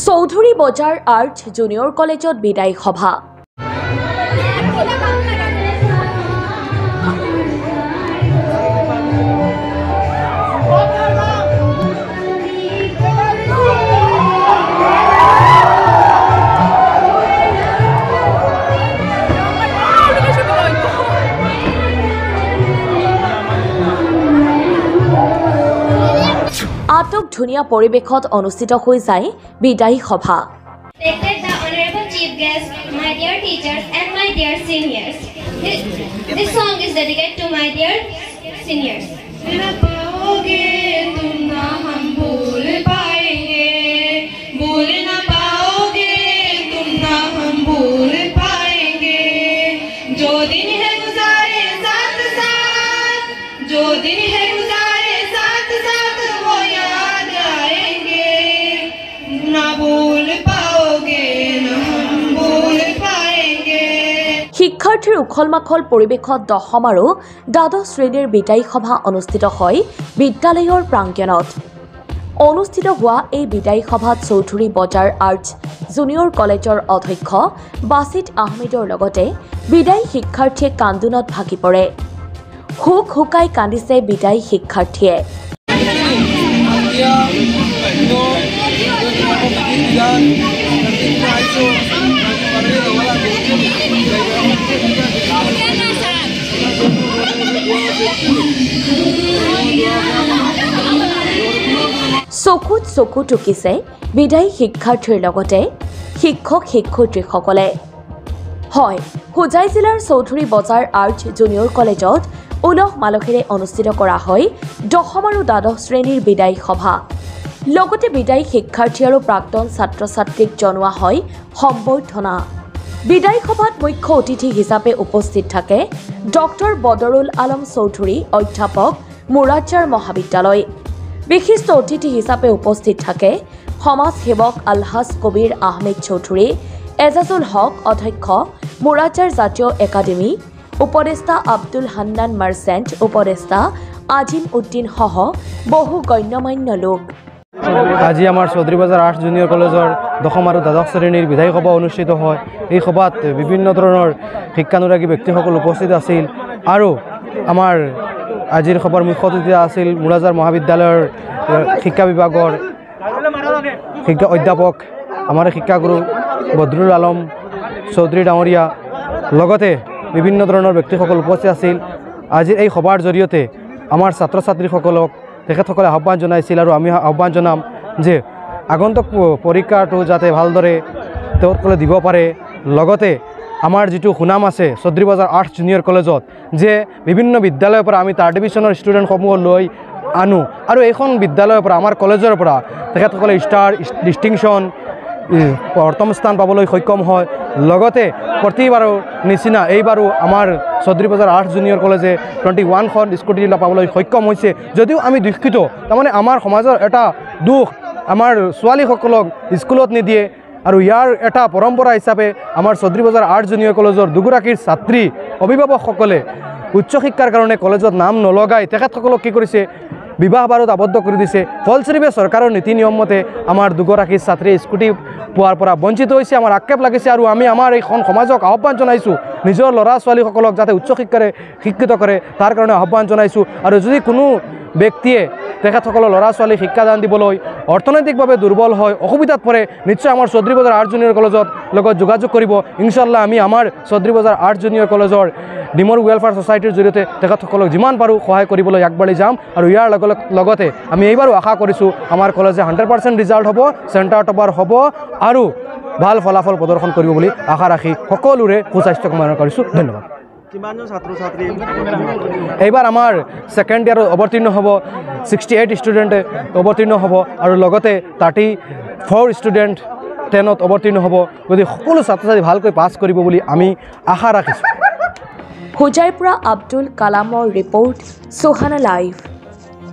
চৌধুৰী বজাৰ art junior কলেজত বিদায় সভা। আটক ধুনীয়া পৰিৱেশত অনুষ্ঠিত হৈ যায় বিদায়ী সভা। Respected the honorable chief guest, my dear teachers and my dear seniors. This song is dedicated to my dear seniors. ना पाओगे तुम ना हम भूल पाएंगे, भूल ना पाओगे तुम ना हम भूल पाएंगे। जो दिन है गुजारे साथ साथ, जो दिन है गुजारे साथ साथ वो याद आएंगे। ना भूल पाओगे ना हम भूल पाएंगे। শিক্ষাৰ্থীৰ উখল-মাখল পৰিৱেশত দশম আৰু দ্বাদশ শ্ৰেণীৰ বিদায়ী সভা অনুষ্ঠিত হয় বিদ্যালয়ৰ প্ৰাংগণত। অনুষ্ঠিত হোৱা এই বিদায়ী সভাত চৌধুৰী বজাৰ আৰ্ট জুনিয়ৰ কলেজৰ অধ্যক্ষ বাছিত আহমেদৰ লগতে বিদায়ী শিক্ষাৰ্থীয়ে কান্দোনত ভাগি পৰে। হুক হুকাই কান্দিছে বিদায়ী শিক্ষাৰ্থীয়ে। চকুত চকু টুকিছে বিদায়ী শিক্ষাৰ্থীৰ লগতে শিক্ষক শিক্ষয়িত্ৰীসকলে। হয়, হোজাই জিলাৰ চৌধুৰী বজাৰ আৰ্ট জুনিয়ৰ কলেজত উলহ মালহেৰে অনুষ্ঠিত কৰা হয় দশম আৰু দ্বাদশ শ্ৰেণীৰ বিদায়ী সভা। লগতে বিদায়ী শিক্ষাৰ্থী আৰু প্ৰাক্তন ছাত্ৰ ছাত্ৰীক জনোৱা হয় সম্বৰ্ধনা। বিদায়ী সভাত মুখ্য অতিথি হিচাপে উপস্থিত থাকে ডক্টৰ বদৰুল আলম চৌধুৰী, অধ্যাপক মুৰাজ্জাৰ মহাবিদ্যালয়। বিশিষ্ট অতিথি হিচাপে উপস্থিত থাকে সমাজ সেৱক আলহাজ কবিৰ আহমেদ চৌধুৰী, এজাজুল হক, অধ্যক্ষ মুৰাজ্জাৰ জাতীয় একাডেমী, উপদেষ্টা আব্দুল হান্নান মাৰ্চেণ্ট, উপদেষ্টা আজিম উদ্দিন সহ বহু গণ্যমান্য লোক। আজি আমাৰ চৌধুৰী বজাৰ আৰ্ট জুনিয়ৰ কলেজৰ দশম আৰু দ্বাদশ শ্ৰেণীৰ বিদায়ী সভা অনুষ্ঠিত হয়। এই সভাত বিভিন্ন ধৰণৰ শিক্ষানুৰাগী ব্যক্তিসকল উপস্থিত আছিল আৰু আমাৰ আজিৰ সভাৰ মুখ্য অতিথি আছিল মুৰাজ্জাৰ মহাবিদ্যালয়ৰ শিক্ষা বিভাগৰ অধ্যাপক আমাৰ শিক্ষাগুৰু বদৰুল আলম চৌধুৰী ডাঙৰীয়া, লগতে বিভিন্ন ধৰণৰ ব্যক্তিসকল উপস্থিত আছিল। আজিৰ এই সভাৰ জৰিয়তে আমাৰ ছাত্ৰ ছাত্ৰীসকলক তেখেতসকলে আহ্বান জনাইছিল আৰু আমি আহ্বান জনাম যে আগন্তুক পৰীক্ষাটো যাতে ভালদৰে তেওঁলোকে দিব পাৰে। লগতে আমাৰ যিটো সুনাম আছে চৌধুৰী বজাৰ আৰ্ট জুনিয়ৰ কলেজত, যে বিভিন্ন বিদ্যালয়ৰ পৰা আমি থাৰ্ড ডিভিজনৰ ষ্টুডেণ্টসমূহ লৈ আনো আৰু এইখন বিদ্যালয়ৰ পৰা আমাৰ কলেজৰ পৰা তেখেতসকলে ষ্টাৰ ডিষ্টিংশ্যন প্ৰথম স্থান পাবলৈ সক্ষম হয়। লগতে প্ৰতিবাৰৰ নিচিনা এইবাৰো আমাৰ চৌধুৰী বজাৰ আৰ্ট জুনিয়ৰ কলেজে 21খন স্কুটি পাবলৈ সক্ষম হৈছে। যদিও আমি দুখিত, তাৰমানে আমাৰ সমাজৰ এটা দুখ, আমাৰ ছোৱালীসকলক স্কুলত নিদিয়ে আৰু ইয়াৰ এটা পৰম্পৰা হিচাপে আমাৰ চৌধুৰী বজাৰ আৰ্ট জুনিয়ৰ কলেজৰ দুগৰাকীৰ ছাত্ৰী অভিভাৱকসকলে উচ্চ শিক্ষাৰ কাৰণে কলেজত নাম নলগাই তেখেতসকলক কি কৰিছে, বিবাহ বাৰুত আবদ্ধ কৰি দিছে। ফলস্বৰূপে চৰকাৰৰ নীতি নিয়ম মতে আমাৰ দুগৰাকী ছাত্ৰীয়ে স্কুটি পোৱাৰ পৰা বঞ্চিত হৈছে। আমাৰ আক্ষেপ লাগিছে আৰু আমি আমাৰ এইখন সমাজক আহ্বান জনাইছোঁ নিজৰ ল'ৰা ছোৱালীসকলক যাতে উচ্চ শিক্ষাৰে শিক্ষিত কৰে, তাৰ কাৰণে আহ্বান জনাইছোঁ। আৰু যদি কোনো ব্যক্তিয়ে তেখেতসকলৰ ল'ৰা ছোৱালীক শিক্ষাদান দিবলৈ অৰ্থনৈতিকভাৱে দুৰ্বল হয়, অসুবিধাত পৰে, নিশ্চয় আমাৰ চৌধুৰী বজাৰ আৰ্ট জুনিয়ৰ কলেজৰ লগত যোগাযোগ কৰিব। ইনশাল্লাহ আমি আমাৰ চৌধুৰী বজাৰ আৰ্ট জুনিয়ৰ কলেজৰ ডিমৰু ৱেলফেয়াৰ ছ'চাইটিৰ জৰিয়তে তেখেতসকলক যিমান পাৰোঁ সহায় কৰিবলৈ আগবাঢ়ি যাম। আৰু ইয়াৰ লগতে আমি এইবাৰো আশা কৰিছোঁ আমাৰ কলেজে 100% ৰিজাল্ট হ'ব, চেণ্টাৰ টপাৰ হ'ব আৰু ভাল ফলাফল প্ৰদৰ্শন কৰিব বুলি আশা ৰাখি সকলোৰে সুস্বাস্থ্য কামনা কৰিছোঁ। ধন্যবাদ। কিমানজন ছাত্ৰ ছাত্ৰী এইবাৰ আমাৰ ছেকেণ্ড ইয়াৰত অৱতীৰ্ণ হ'ব 68 ষ্টুডেণ্টে অৱতীৰ্ণ হ'ব আৰু লগতে 34 ষ্টুডেণ্ট 10ত অৱতীৰ্ণ হ'ব। গতিকে সকলো ছাত্ৰ ছাত্ৰী ভালকৈ পাছ কৰিব বুলি আমি আশা ৰাখিছোঁ। হোজাইৰ পৰা আব্দুল কালামৰ ৰিপৰ্ট, সুহানা লাইভ।